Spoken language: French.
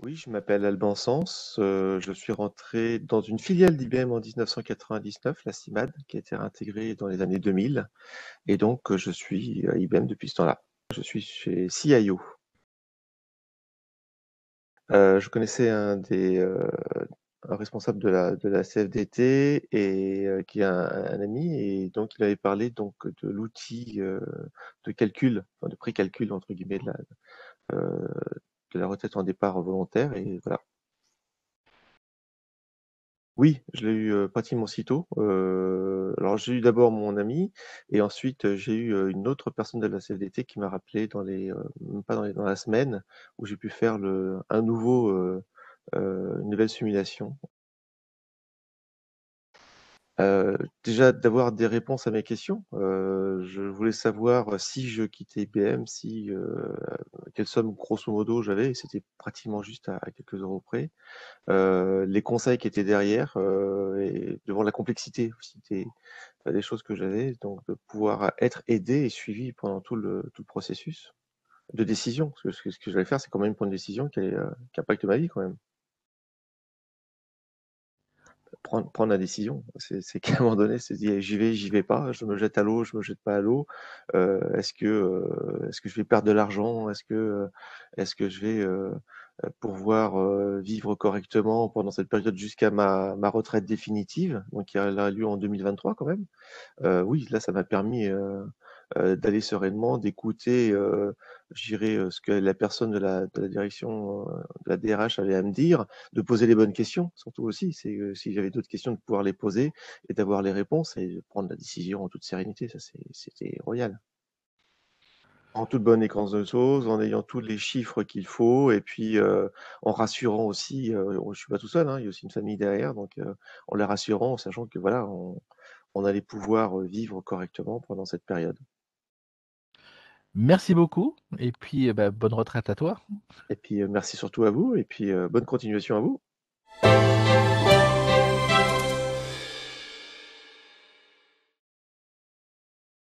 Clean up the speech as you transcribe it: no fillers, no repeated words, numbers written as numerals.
Oui, je m'appelle Alban Sens. Je suis rentré dans une filiale d'IBM en 1999, la CIMAD, qui a été réintégrée dans les années 2000. Et donc, je suis à IBM depuis ce temps-là. Je suis chez CIO. Je connaissais un responsable de la CFDT et qui est un ami, et donc il avait parlé donc de l'outil de calcul, enfin, de pré-calcul entre guillemets euh, de la retraite en départ volontaire, et voilà. Oui, je l'ai eu, pratiquement aussitôt. Alors j'ai eu d'abord mon ami et ensuite, j'ai eu, une autre personne de la CFDT qui m'a rappelé même pas dans la semaine, où j'ai pu faire une nouvelle simulation. Déjà d'avoir des réponses à mes questions. Je voulais savoir si je quittais IBM, quelle somme grosso modo j'avais, et c'était pratiquement juste à quelques euros près. Les conseils qui étaient derrière, et devant la complexité aussi des choses que j'avais, donc de pouvoir être aidé et suivi pendant tout le processus de décision. Parce que ce que j'allais faire, c'est quand même prendre une décision qui impacte ma vie quand même. Prendre la décision, c'est qu'à un moment donné, c'est dire j'y vais pas, je me jette à l'eau, je me jette pas à l'eau. Est-ce que je vais perdre de l'argent? Est-ce que je vais pouvoir vivre correctement pendant cette période jusqu'à ma retraite définitive, donc qui aura lieu en 2023 quand même. Oui, là, ça m'a permis d'aller sereinement, d'écouter, je dirais, ce que la personne de la direction, de la DRH avait à me dire, de poser les bonnes questions, surtout aussi. C'est, si j'avais d'autres questions, de pouvoir les poser et d'avoir les réponses et de prendre la décision en toute sérénité. Ça, c'était royal. En toute bonne et de choses, en ayant tous les chiffres qu'il faut et puis, en rassurant aussi, je suis pas tout seul, hein, il y a aussi une famille derrière, donc, en les rassurant, en sachant que voilà, on allait pouvoir, vivre correctement pendant cette période. Merci beaucoup et puis, bah, bonne retraite à toi. Et puis, merci surtout à vous et puis, bonne continuation à vous.